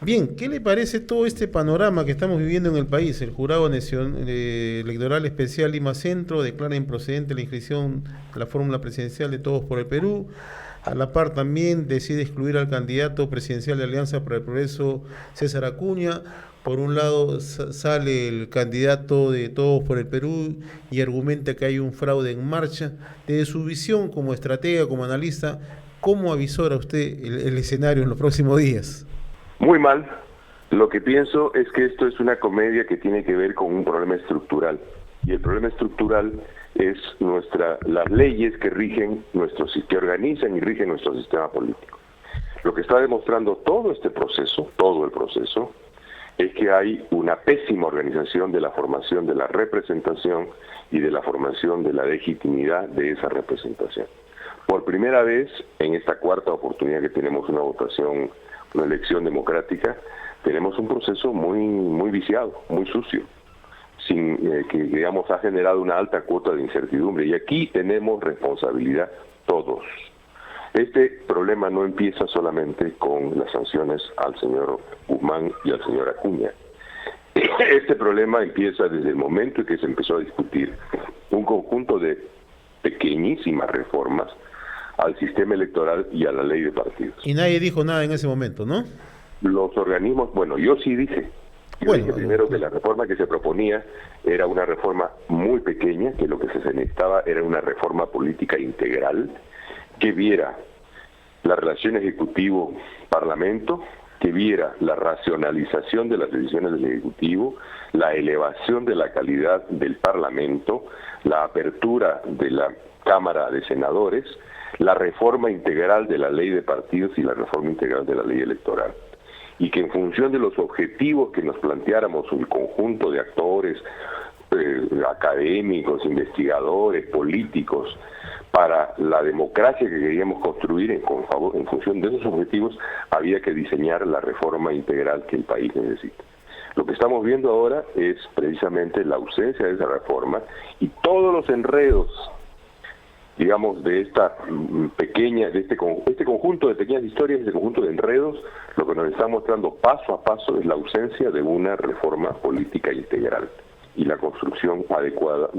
Bien, ¿qué le parece todo este panorama que estamos viviendo en el país? El Electoral Especial Lima Centro declara improcedente la inscripción de la fórmula presidencial de Todos por el Perú. A la par también decide excluir al candidato presidencial de Alianza para el Progreso, César Acuña. Por un lado sale el candidato de Todos por el Perú y argumenta que hay un fraude en marcha. Desde su visión como estratega, como analista, ¿cómo avisora usted el escenario en los próximos días? Muy mal. Lo que pienso es que esto es una comedia que tiene que ver con un problema estructural. Y el problema estructural es las leyes que rigen que organizan y rigen nuestro sistema político. Lo que está demostrando todo el proceso, es que hay una pésima organización de la formación de la representación y de la formación de la legitimidad de esa representación. Por primera vez, en esta cuarta oportunidad que tenemos una elección democrática, tenemos un proceso muy viciado, muy sucio, que digamos ha generado una alta cuota de incertidumbre, y aquí tenemos responsabilidad todos. Este problema no empieza solamente con las sanciones al señor Guzmán y al señor Acuña. Este problema empieza desde el momento en que se empezó a discutir un conjunto de pequeñísimas reformas al sistema electoral y a la ley de partidos. Y nadie dijo nada en ese momento, ¿no? Los organismos, bueno, yo sí dije. Yo dije primero que la reforma que se proponía era una reforma muy pequeña, que lo que se necesitaba era una reforma política integral, que viera la relación Ejecutivo-Parlamento, que viera la racionalización de las decisiones del Ejecutivo, la elevación de la calidad del Parlamento, la apertura de la Cámara de Senadores, la reforma integral de la ley de partidos y la reforma integral de la ley electoral. Y que en función de los objetivos que nos planteáramos, un conjunto de actores, académicos, investigadores, políticos, para la democracia que queríamos construir en función de esos objetivos, había que diseñar la reforma integral que el país necesita. Lo que estamos viendo ahora es precisamente la ausencia de esa reforma y todos los enredos, digamos, de esta este conjunto de pequeñas historias, este conjunto de enredos. Lo que nos está mostrando paso a paso es la ausencia de una reforma política integral y la construcción adecuada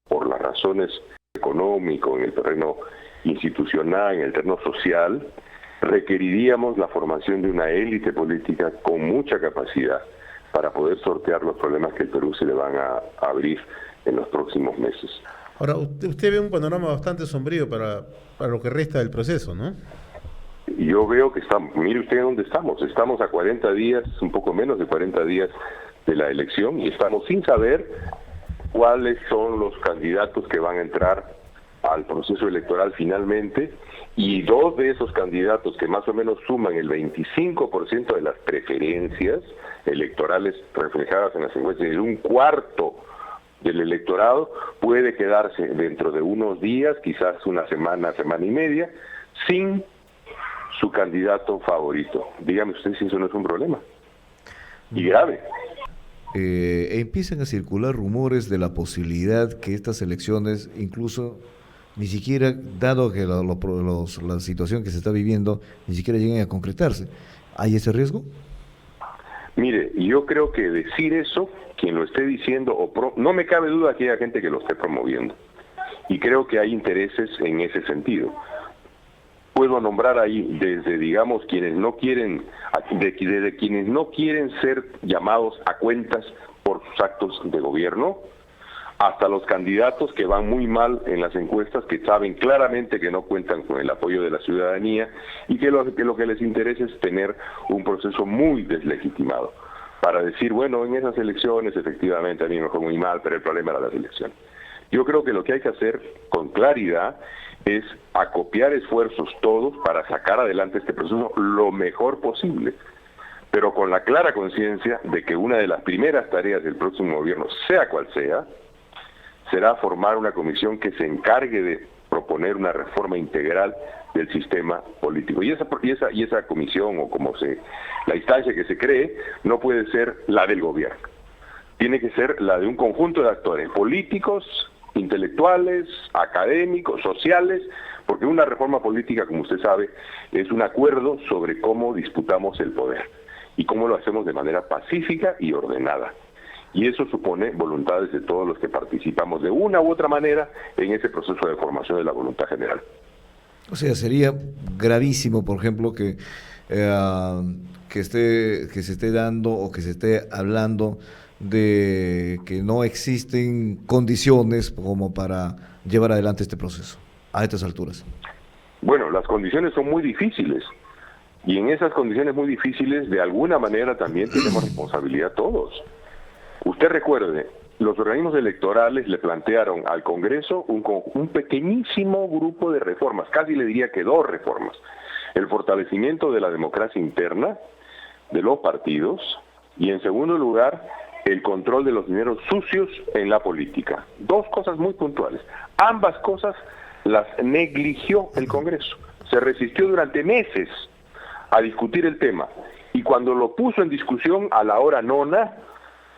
por las razones económicas, en el terreno institucional, en el terreno social. Requeriríamos la formación de una élite política con mucha capacidad para poder sortear los problemas que el Perú se le van a abrir en los próximos meses. Ahora, usted ve un panorama bastante sombrío para lo que resta del proceso, ¿no? Yo veo que mire usted dónde estamos a 40 días, un poco menos de 40 días de la elección, y estamos sin saber cuáles son los candidatos que van a entrar al proceso electoral finalmente, y dos de esos candidatos que más o menos suman el 25% de las preferencias electorales reflejadas en las encuestas, y un cuarto del electorado puede quedarse dentro de unos días, quizás una semana, semana y media, sin su candidato favorito. Dígame usted si eso no es un problema. Y grave. Empiezan a circular rumores de la posibilidad que estas elecciones, incluso ni siquiera, dado que la situación que se está viviendo, ni siquiera lleguen a concretarse. ¿Hay ese riesgo? Mire, yo creo que decir eso, quien lo esté diciendo, no me cabe duda que haya gente que lo esté promoviendo. Y creo que hay intereses en ese sentido. Puedo nombrar ahí desde, digamos, desde quienes no quieren ser llamados a cuentas por sus actos de gobierno, hasta los candidatos que van muy mal en las encuestas, que saben claramente que no cuentan con el apoyo de la ciudadanía y que lo que les interesa es tener un proceso muy deslegitimado para decir, bueno, en esas elecciones efectivamente a mí me fue muy mal, pero el problema era las elecciones. Yo creo que lo que hay que hacer con claridad es acopiar esfuerzos todos para sacar adelante este proceso lo mejor posible, pero con la clara conciencia de que una de las primeras tareas del próximo gobierno, sea cual sea, será formar una comisión que se encargue de proponer una reforma integral del sistema político. Y esa comisión, o la instancia que se cree, no puede ser la del gobierno. Tiene que ser la de un conjunto de actores políticos, intelectuales, académicos, sociales, porque una reforma política, como usted sabe, es un acuerdo sobre cómo disputamos el poder. y cómo lo hacemos de manera pacífica y ordenada. Y eso supone voluntades de todos los que participamos de una u otra manera en ese proceso de formación de la voluntad general. O sea, sería gravísimo, por ejemplo, que se esté dando o que se esté hablando de que no existen condiciones como para llevar adelante este proceso a estas alturas. Bueno, las condiciones son muy difíciles, y en esas condiciones muy difíciles, de alguna manera también tenemos responsabilidad todos. Usted recuerde, los organismos electorales le plantearon al Congreso un pequeñísimo grupo de reformas, casi le diría que 2 reformas. El fortalecimiento de la democracia interna de los partidos y, en segundo lugar, el control de los dineros sucios en la política. 2 cosas muy puntuales. Ambas cosas las negligió el Congreso. Se resistió durante meses a discutir el tema, y cuando lo puso en discusión a la hora nona,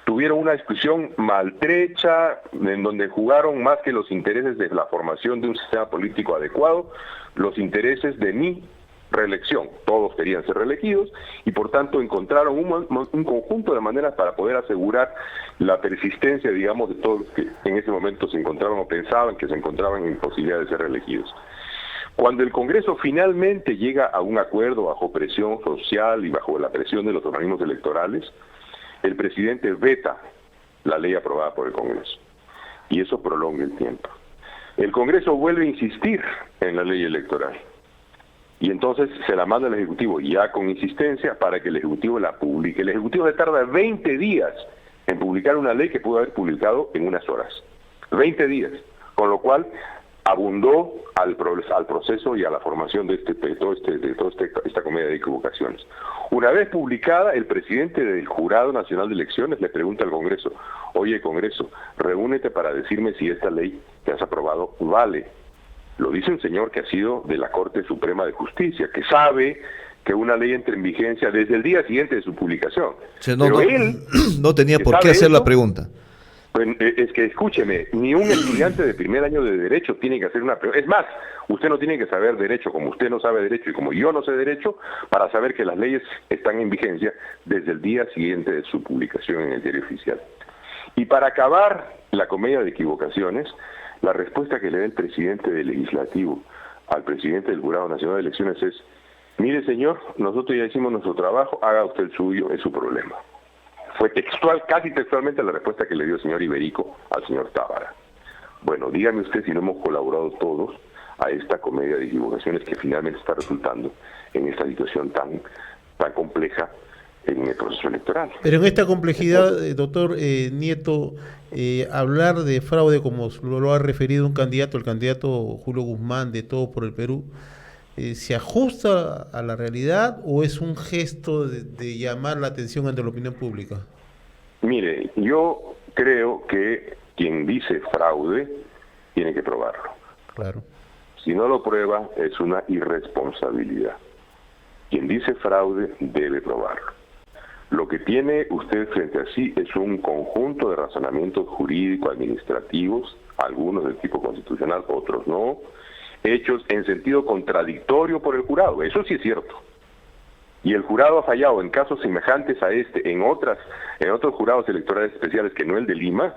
tuvieron una discusión maltrecha, en donde jugaron más que los intereses de la formación de un sistema político adecuado, los intereses de mi reelección. Todos querían ser reelegidos, y por tanto encontraron un conjunto de maneras para poder asegurar la persistencia, digamos, de todos los que en ese momento se encontraban o pensaban que se encontraban en posibilidad de ser reelegidos. Cuando el Congreso finalmente llega a un acuerdo bajo presión social y bajo la presión de los organismos electorales, el presidente veta la ley aprobada por el Congreso, y eso prolonga el tiempo. El Congreso vuelve a insistir en la ley electoral, y entonces se la manda al Ejecutivo, ya con insistencia, para que el Ejecutivo la publique. El Ejecutivo se tarda 20 días en publicar una ley que pudo haber publicado en unas horas. 20 días, con lo cual abundó al proceso y a la formación de esta comedia de equivocaciones. Una vez publicada, el presidente del Jurado Nacional de Elecciones le pregunta al Congreso: oye, Congreso, reúnete para decirme si esta ley que has aprobado vale. Lo dice un señor que ha sido de la Corte Suprema de Justicia, que sabe que una ley entra en vigencia desde el día siguiente de su publicación. O sea, él no tenía por qué hacer la pregunta. Pues es que, escúcheme, ni un estudiante de primer año de Derecho tiene que hacer una pregunta. Es más, usted no tiene que saber Derecho, como usted no sabe Derecho y como yo no sé Derecho, para saber que las leyes están en vigencia desde el día siguiente de su publicación en el Diario Oficial. Y para acabar la comedia de equivocaciones, la respuesta que le da el presidente del Legislativo al presidente del Jurado Nacional de Elecciones es: mire, señor, nosotros ya hicimos nuestro trabajo, haga usted el suyo, es su problema. Fue textual, casi textualmente, la respuesta que le dio el señor Iberico al señor Tábara. Bueno, dígame usted si no hemos colaborado todos a esta comedia de equivocaciones que finalmente está resultando en esta situación tan compleja en el proceso electoral. Pero en esta complejidad, doctor Nieto, hablar de fraude, como lo ha referido el candidato Julio Guzmán de Todos por el Perú, ¿se ajusta a la realidad o es un gesto de llamar la atención ante la opinión pública? Mire, yo creo que quien dice fraude tiene que probarlo. Claro. Si no lo prueba, es una irresponsabilidad. Quien dice fraude debe probarlo. Lo que tiene usted frente a sí es un conjunto de razonamientos jurídico-administrativos, algunos del tipo constitucional, otros no, hechos en sentido contradictorio por el jurado. Eso sí es cierto. Y el jurado ha fallado en casos semejantes a este, en otros jurados electorales especiales que no el de Lima,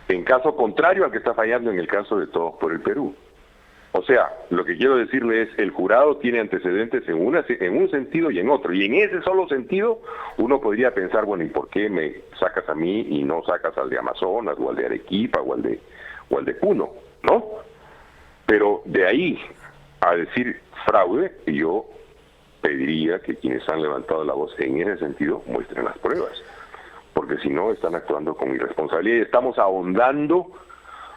en caso contrario al que está fallando en el caso de Todos por el Perú. O sea, lo que quiero decirle es, el jurado tiene antecedentes en un sentido y en otro, y en ese solo sentido uno podría pensar, bueno, ¿y por qué me sacas a mí y no sacas al de Amazonas, o al de Arequipa, o al de Puno, ¿no? Pero de ahí a decir fraude, yo pediría que quienes han levantado la voz en ese sentido muestren las pruebas, porque si no están actuando con irresponsabilidad y estamos ahondando,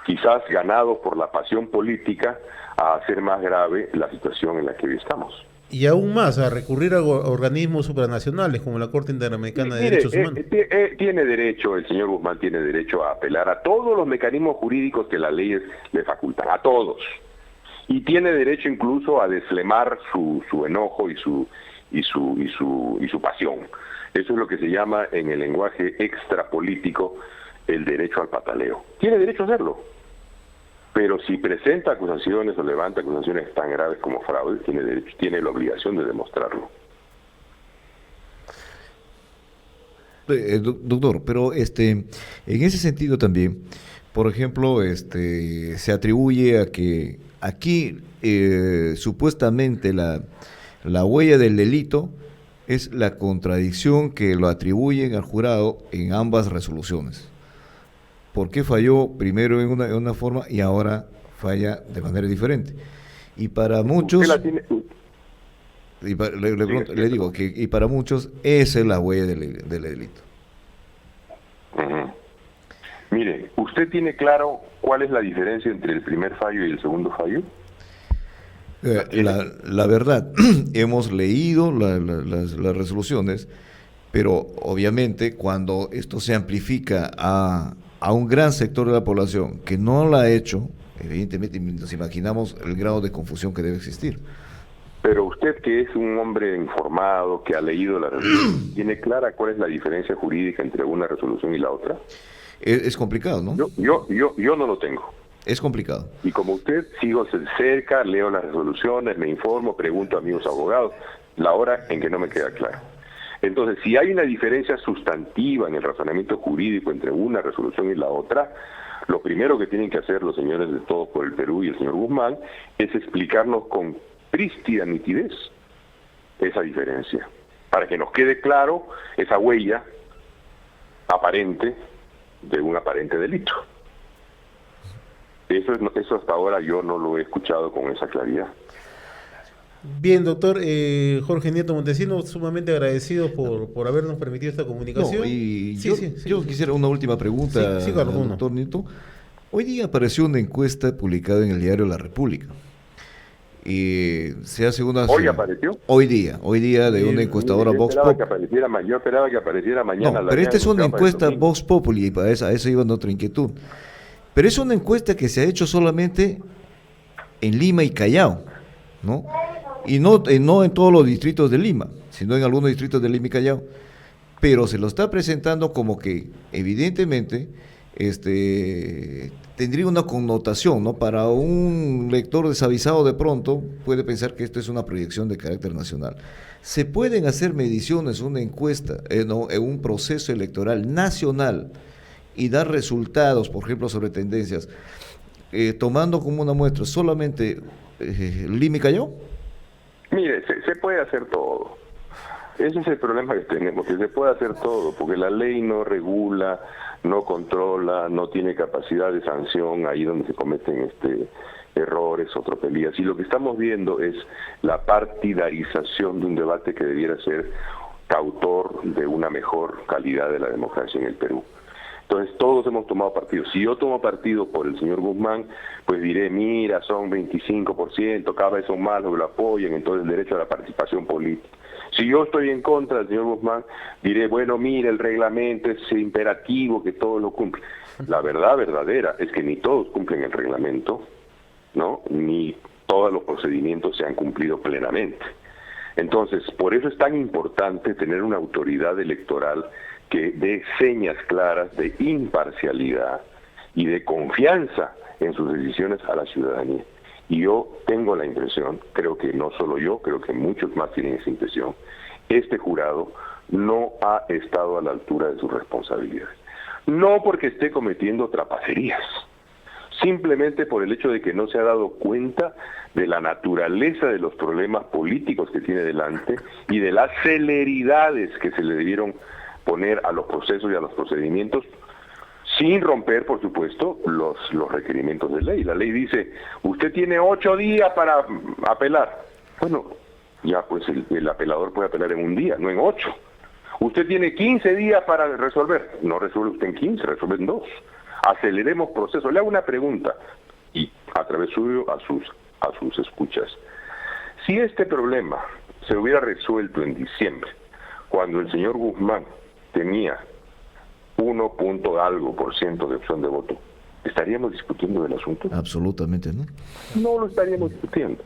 quizás ganados por la pasión política, a hacer más grave la situación en la que hoy estamos. Y aún más, a recurrir a organismos supranacionales como la Corte Interamericana de Derechos Humanos. Tiene derecho, el señor Guzmán tiene derecho a apelar a todos los mecanismos jurídicos que las leyes le facultan, a todos. Y tiene derecho incluso a desflemar su enojo y su pasión. Eso es lo que se llama en el lenguaje extrapolítico el derecho al pataleo. Tiene derecho a hacerlo. Pero si presenta acusaciones o levanta acusaciones tan graves como fraude, tiene la obligación de demostrarlo. Doctor, pero en ese sentido también, por ejemplo, se atribuye a que aquí supuestamente la huella del delito es la contradicción que lo atribuyen al jurado en ambas resoluciones. ¿Por qué falló primero en una forma y ahora falla de manera diferente? Y para muchos, le digo que y para muchos esa es la huella del delito. Uh-huh. Mire, ¿usted tiene claro cuál es la diferencia entre el primer fallo y el segundo fallo? La verdad, hemos leído las resoluciones, pero obviamente cuando esto se amplifica a un gran sector de la población que no la ha hecho, evidentemente nos imaginamos el grado de confusión que debe existir. Pero usted, que es un hombre informado, que ha leído la resolución, ¿tiene clara cuál es la diferencia jurídica entre una resolución y la otra? Es complicado, ¿no? Yo no lo tengo. Es complicado. Y como usted, sigo cerca, leo las resoluciones, me informo, pregunto a amigos abogados, la hora en que no me queda claro. Entonces, si hay una diferencia sustantiva en el razonamiento jurídico entre una resolución y la otra, lo primero que tienen que hacer los señores de Todos por el Perú y el señor Guzmán es explicarnos con prístina nitidez esa diferencia, para que nos quede claro esa huella aparente de un aparente delito. Eso hasta ahora yo no lo he escuchado con esa claridad. Bien, doctor Jorge Nieto Montesinos, sumamente agradecido por habernos permitido esta comunicación. No, y yo quisiera una última pregunta, doctor Nieto. Hoy día apareció una encuesta publicada en el diario La República. Y se hace una... ¿Hoy apareció? Hoy día de una encuestadora Vox Populi. Yo esperaba que apareciera mañana. No, pero esta es una encuesta Vox Populi, y para eso iba otra inquietud. Pero es una encuesta que se ha hecho solamente en Lima y Callao, ¿no? Y no en todos los distritos de Lima, sino en algunos distritos de Lima y Callao. Pero se lo está presentando como que, evidentemente, tendría una connotación, ¿no? Para un lector desavisado de pronto puede pensar que esto es una proyección de carácter nacional. ¿Se pueden hacer mediciones, una encuesta, en un proceso electoral nacional y dar resultados, por ejemplo, sobre tendencias, tomando como una muestra solamente Lima y Callao? Mire, se puede hacer todo. Ese es el problema que tenemos, que se puede hacer todo, porque la ley no regula, no controla, no tiene capacidad de sanción ahí donde se cometen errores o tropelías. Y lo que estamos viendo es la partidarización de un debate que debiera ser cautor de una mejor calidad de la democracia en el Perú. Entonces todos hemos tomado partido. Si yo tomo partido por el señor Guzmán, pues diré, mira, son 25%, cada vez son más los que lo apoyan, entonces el derecho a la participación política. Si yo estoy en contra del señor Guzmán, diré, bueno, mira, el reglamento es imperativo que todos lo cumplan. La verdad verdadera es que ni todos cumplen el reglamento, ¿no? Ni todos los procedimientos se han cumplido plenamente. Entonces, por eso es tan importante tener una autoridad electoral que dé señas claras de imparcialidad y de confianza en sus decisiones a la ciudadanía. Y yo tengo la impresión, creo que no solo yo, creo que muchos más tienen esa impresión, este jurado no ha estado a la altura de sus responsabilidades. No porque esté cometiendo trapacerías, simplemente por el hecho de que no se ha dado cuenta de la naturaleza de los problemas políticos que tiene delante y de las celeridades que se le debieron poner a los procesos y a los procedimientos, sin romper, por supuesto, los requerimientos de ley. La ley dice, usted tiene 8 días para apelar. Bueno, ya pues el apelador puede apelar en un día, no en 8. Usted tiene 15 días para resolver. No resuelve usted en 15, resuelve en 2. Aceleremos procesos. Le hago una pregunta, y a través suyo a sus escuchas. Si este problema se hubiera resuelto en diciembre, cuando el señor Guzmán tenía 1.algo% de opción de voto, ¿estaríamos discutiendo del asunto? Absolutamente, ¿no? No lo estaríamos discutiendo.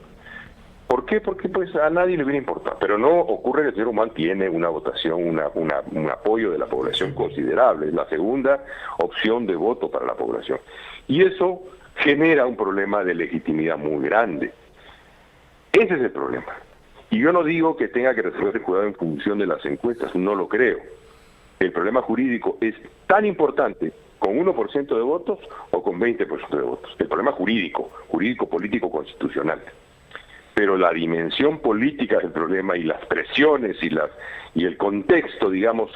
¿Por qué? Porque pues a nadie le hubiera importado. Pero no ocurre que el señor Guzmán tiene una votación, un apoyo de la población considerable, es la segunda opción de voto para la población. Y eso genera un problema de legitimidad muy grande. Ese es el problema. Y yo no digo que tenga que resolver el jurado en función de las encuestas, no lo creo. El problema jurídico es tan importante con 1% de votos o con 20% de votos. El problema jurídico, político, constitucional. Pero la dimensión política del problema y las presiones y el contexto, digamos,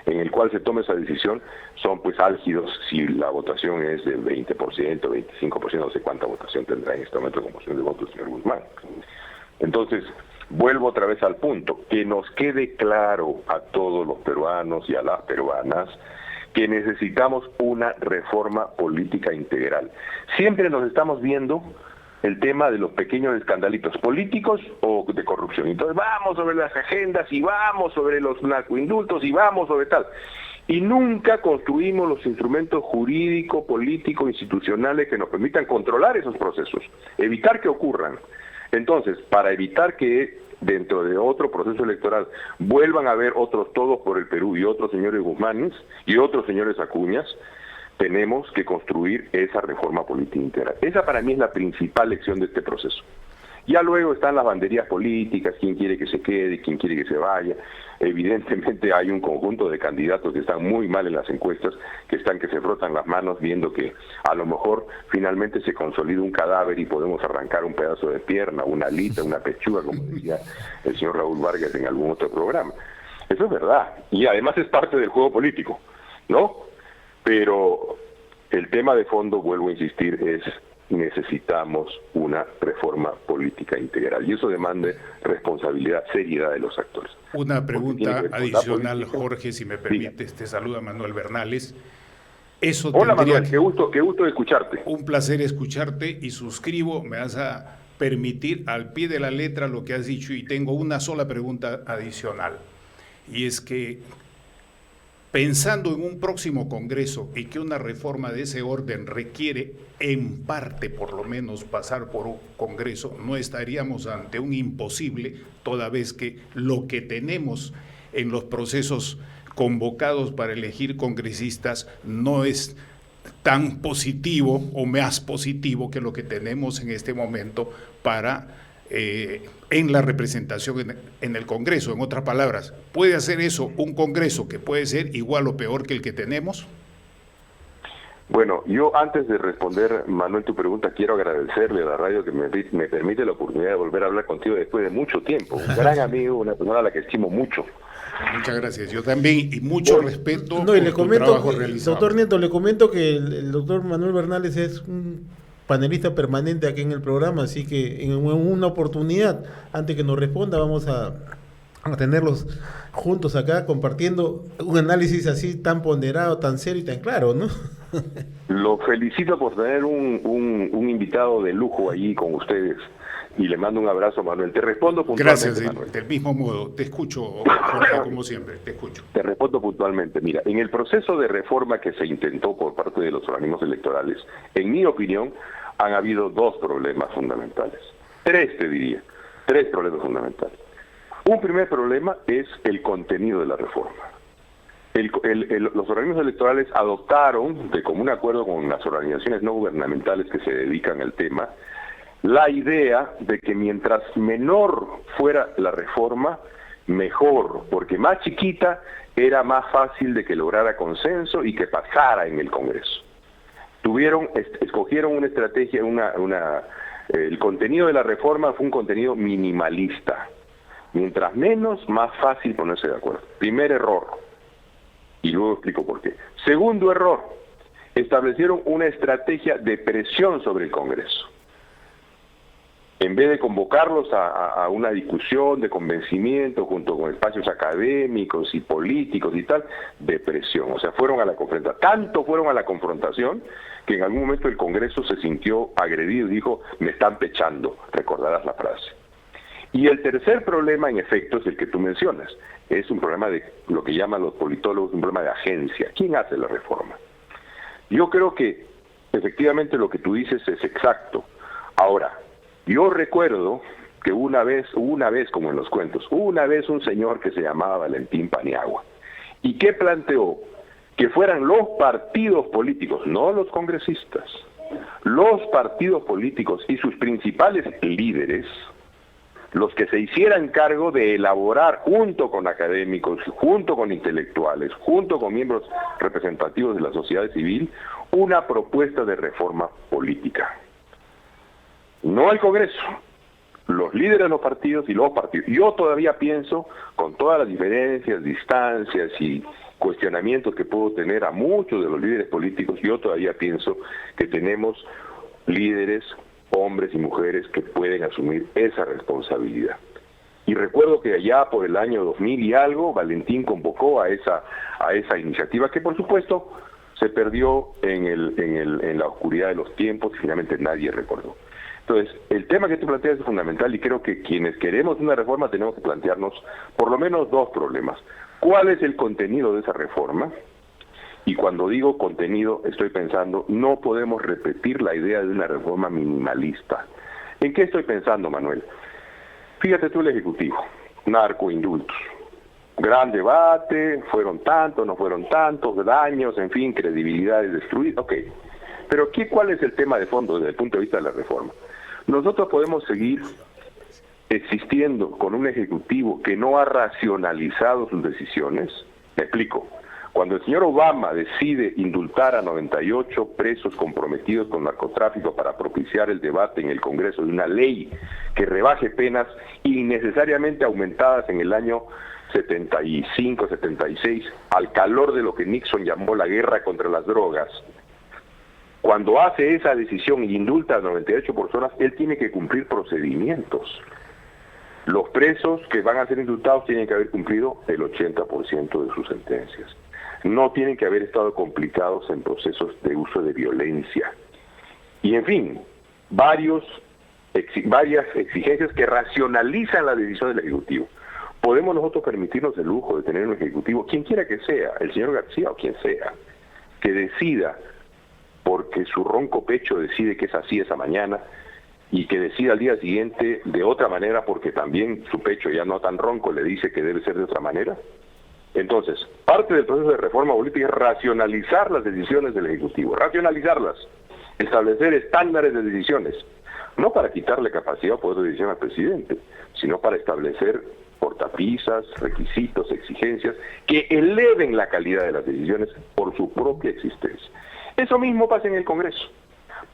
en el cual se toma esa decisión, son pues álgidos si la votación es del 20%, 25%, no sé cuánta votación tendrá en este momento como opción de voto el señor Guzmán. Entonces, vuelvo otra vez al punto, que nos quede claro a todos los peruanos y a las peruanas que necesitamos una reforma política integral. Siempre nos estamos viendo el tema de los pequeños escandalitos políticos o de corrupción. Entonces vamos sobre las agendas y vamos sobre los narcoindultos y vamos sobre tal. Y nunca construimos los instrumentos jurídicos, políticos, institucionales que nos permitan controlar esos procesos, evitar que ocurran. Entonces, para evitar que dentro de otro proceso electoral vuelvan a haber otros Todos por el Perú y otros señores Guzmanes y otros señores Acuñas, tenemos que construir esa reforma política integral. Esa para mí es la principal lección de este proceso. Ya luego están las banderías políticas, quién quiere que se quede, quién quiere que se vaya. Evidentemente hay un conjunto de candidatos que están muy mal en las encuestas, que se frotan las manos viendo que a lo mejor finalmente se consolida un cadáver y podemos arrancar un pedazo de pierna, una alita, una pechuga, como decía el señor Raúl Vargas en algún otro programa. Eso es verdad, y además es parte del juego político, ¿no? Pero el tema de fondo, vuelvo a insistir, es necesitamos una reforma política integral y eso demanda responsabilidad, seriedad de los actores. Una pregunta adicional, Jorge, si me permites. Te saluda Manuel Bernales. Eso Hola Manuel, qué gusto escucharte. Un placer escucharte y suscribo, me vas a permitir al pie de la letra lo que has dicho y tengo una sola pregunta adicional. Y es que pensando en un próximo Congreso y que una reforma de ese orden requiere, en parte por lo menos, pasar por un Congreso, no estaríamos ante un imposible, toda vez que lo que tenemos en los procesos convocados para elegir congresistas no es tan positivo o más positivo que lo que tenemos en este momento para en la representación en el Congreso. En otras palabras, ¿puede hacer eso un Congreso que puede ser igual o peor que el que tenemos? Bueno, yo antes de responder, Manuel, tu pregunta, quiero agradecerle a la radio que me permite la oportunidad de volver a hablar contigo después de mucho tiempo. Un gran amigo, una persona a la que estimo mucho. Muchas gracias, yo también, y mucho respeto por tu trabajo realizado. Doctor Nieto, le comento que el doctor Manuel Bernales es un panelista permanente aquí en el programa, así que en una oportunidad, antes que nos responda, vamos a tenerlos juntos acá compartiendo un análisis así tan ponderado, tan serio y tan claro, ¿no? Lo felicito por tener un invitado de lujo allí con ustedes y le mando un abrazo, Manuel. Te respondo puntualmente. Gracias, Manuel. Del mismo modo, te escucho, Jorge, como siempre, te escucho. Te respondo puntualmente. Mira, en el proceso de reforma que se intentó por parte de los organismos electorales, en mi opinión, han habido dos problemas fundamentales. Tres problemas fundamentales. Un primer problema es el contenido de la reforma. Los organismos electorales adoptaron, de común acuerdo con las organizaciones no gubernamentales que se dedican al tema, la idea de que mientras menor fuera la reforma, mejor, porque más chiquita era más fácil de que lograra consenso y que pasara en el Congreso. Escogieron una estrategia, el contenido de la reforma fue un contenido minimalista. Mientras menos, más fácil ponerse de acuerdo. Primer error, y luego explico por qué. Segundo error, establecieron una estrategia de presión sobre el Congreso. En vez de convocarlos a una discusión de convencimiento junto con espacios académicos y políticos y tal, de presión. O sea, fueron a la confrontación. Tanto fueron a la confrontación que en algún momento el Congreso se sintió agredido y dijo, me están pechando, recordarás la frase. Y el tercer problema, en efecto, es el que tú mencionas. Es un problema de lo que llaman los politólogos, un problema de agencia. ¿Quién hace la reforma? Yo creo que efectivamente lo que tú dices es exacto. Ahora, yo recuerdo que una vez, como en los cuentos, una vez un señor que se llamaba Valentín Paniagua, y que planteó que fueran los partidos políticos, no los congresistas, los partidos políticos y sus principales líderes, los que se hicieran cargo de elaborar, junto con académicos, junto con intelectuales, junto con miembros representativos de la sociedad civil, una propuesta de reforma política. No el Congreso, los líderes de los partidos y los partidos. Yo todavía pienso, con todas las diferencias, distancias y cuestionamientos que puedo tener a muchos de los líderes políticos, yo todavía pienso que tenemos líderes, hombres y mujeres que pueden asumir esa responsabilidad. Y recuerdo que allá por el año 2000 y algo, Valentín convocó a esa iniciativa que por supuesto se perdió en la oscuridad de los tiempos y finalmente nadie recordó. Entonces, el tema que tú planteas es fundamental y creo que quienes queremos una reforma tenemos que plantearnos por lo menos dos problemas. ¿Cuál es el contenido de esa reforma? Y cuando digo contenido, estoy pensando, no podemos repetir la idea de una reforma minimalista. ¿En qué estoy pensando, Manuel? Fíjate tú el Ejecutivo, narcoindultos. Gran debate, fueron tantos, no fueron tantos, daños, en fin, credibilidades destruidas, ok. Pero ¿cuál es el tema de fondo desde el punto de vista de la reforma? Nosotros podemos seguir existiendo con un Ejecutivo que no ha racionalizado sus decisiones. Me explico. Cuando el señor Obama decide indultar a 98 presos comprometidos con narcotráfico para propiciar el debate en el Congreso de una ley que rebaje penas innecesariamente aumentadas en el año 75, 76, al calor de lo que Nixon llamó la guerra contra las drogas, cuando hace esa decisión y indulta a 98 personas, él tiene que cumplir procedimientos. Los presos que van a ser indultados tienen que haber cumplido el 80% de sus sentencias. No tienen que haber estado complicados en procesos de uso de violencia. Y en fin, varias exigencias que racionalizan la decisión del Ejecutivo. ¿Podemos nosotros permitirnos el lujo de tener un Ejecutivo, quien quiera que sea, el señor García o quien sea, que decida, porque su ronco pecho decide que es así esa mañana, y que decida al día siguiente de otra manera porque también su pecho ya no tan ronco le dice que debe ser de otra manera? Entonces, parte del proceso de reforma política es racionalizar las decisiones del Ejecutivo, racionalizarlas, establecer estándares de decisiones, no para quitarle capacidad o poder de decisión al presidente, sino para establecer cortapisas, requisitos, exigencias que eleven la calidad de las decisiones por su propia existencia. Eso mismo pasa en el Congreso.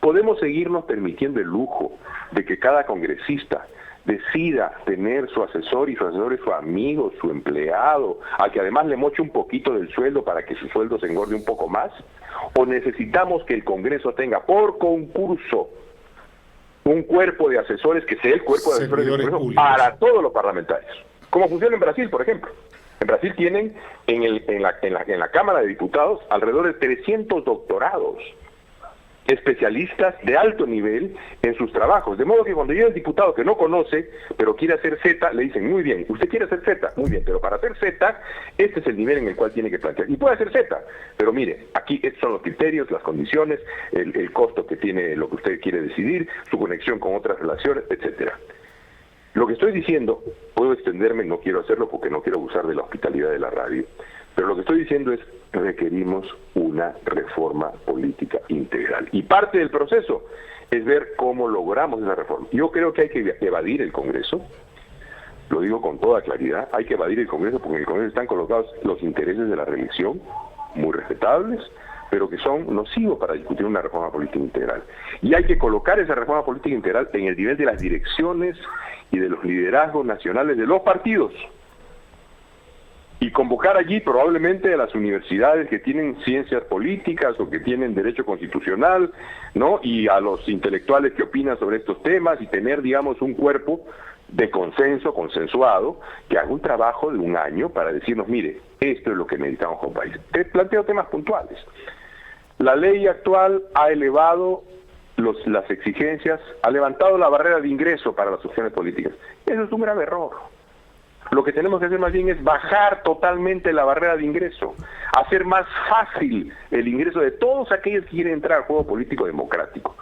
Podemos seguirnos permitiendo el lujo de que cada congresista decida tener su asesor y su asesor es su amigo, su empleado, al que además le moche un poquito del sueldo para que su sueldo se engorde un poco más, o necesitamos que el Congreso tenga por concurso un cuerpo de asesores que sea el cuerpo de asesores del Congreso para todos los parlamentarios, como funciona en Brasil, por ejemplo. En Brasil tienen en la Cámara de Diputados alrededor de 300 doctorados, especialistas de alto nivel en sus trabajos, de modo que cuando llega el diputado que no conoce, pero quiere hacer Z, le dicen, muy bien, usted quiere hacer Z, muy bien, pero para hacer Z, este es el nivel en el cual tiene que plantear, y puede hacer Z, pero mire, aquí estos son los criterios, las condiciones, el costo que tiene lo que usted quiere decidir, su conexión con otras relaciones, etcétera. Lo que estoy diciendo, puedo extenderme, no quiero hacerlo porque no quiero abusar de la hospitalidad de la radio, pero lo que estoy diciendo es requerimos una reforma política integral. Y parte del proceso es ver cómo logramos esa reforma. Yo creo que hay que evadir el Congreso, lo digo con toda claridad, hay que evadir el Congreso porque en el Congreso están colocados los intereses de la reelección, muy respetables, pero que son nocivos para discutir una reforma política integral. Y hay que colocar esa reforma política integral en el nivel de las direcciones y de los liderazgos nacionales de los partidos. Y convocar allí probablemente a las universidades que tienen ciencias políticas o que tienen derecho constitucional, ¿no? Y a los intelectuales que opinan sobre estos temas y tener, digamos, un cuerpo de consenso, consensuado, que haga un trabajo de un año para decirnos, mire, esto es lo que necesitamos como país. Te planteo temas puntuales. La ley actual ha elevado las exigencias, ha levantado la barrera de ingreso para las opciones políticas. Eso es un grave error. Lo que tenemos que hacer más bien es bajar totalmente la barrera de ingreso, hacer más fácil el ingreso de todos aquellos que quieren entrar al juego político democrático.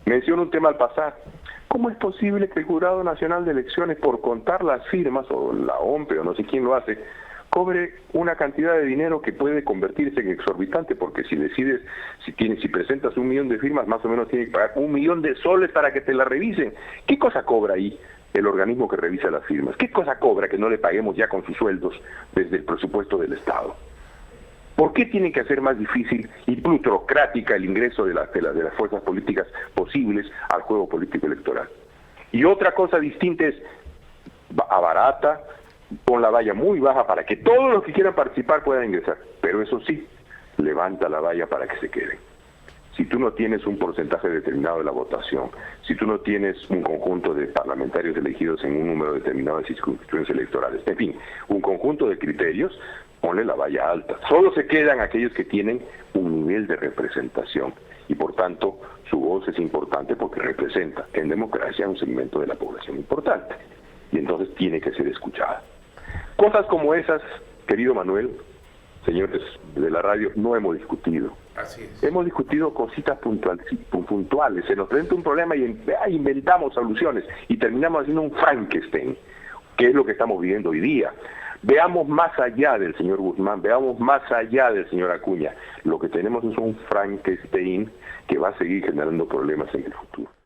Menciono un tema al pasar. ¿Cómo es posible que el Jurado Nacional de Elecciones, por contar las firmas, o la OMPE, o no sé quién lo hace, cobre una cantidad de dinero que puede convertirse en exorbitante? Porque si decides, si presentas 1 millón de firmas, más o menos tienes que pagar 1 millón de soles para que te la revisen. ¿Qué cosa cobra ahí? el organismo que revisa las firmas. ¿Qué cosa cobra que no le paguemos ya con sus sueldos desde el presupuesto del Estado? ¿Por qué tiene que hacer más difícil y plutocrática el ingreso de las fuerzas políticas posibles al juego político electoral? Y otra cosa distinta es abarata, pon la valla muy baja para que todos los que quieran participar puedan ingresar, pero eso sí, levanta la valla para que se queden. Si tú no tienes un porcentaje determinado de la votación, si tú no tienes un conjunto de parlamentarios elegidos en un número determinado de circunscripciones electorales, en fin, un conjunto de criterios, ponle la valla alta. Solo se quedan aquellos que tienen un nivel de representación y por tanto su voz es importante porque representa en democracia un segmento de la población importante y entonces tiene que ser escuchada. Cosas como esas, querido Manuel, señores de la radio, no hemos discutido. Así es. Hemos discutido cositas puntuales. Se nos presenta un problema y inventamos soluciones y terminamos haciendo un Frankenstein, que es lo que estamos viviendo hoy día. Veamos más allá del señor Guzmán, veamos más allá del señor Acuña. Lo que tenemos es un Frankenstein que va a seguir generando problemas en el futuro.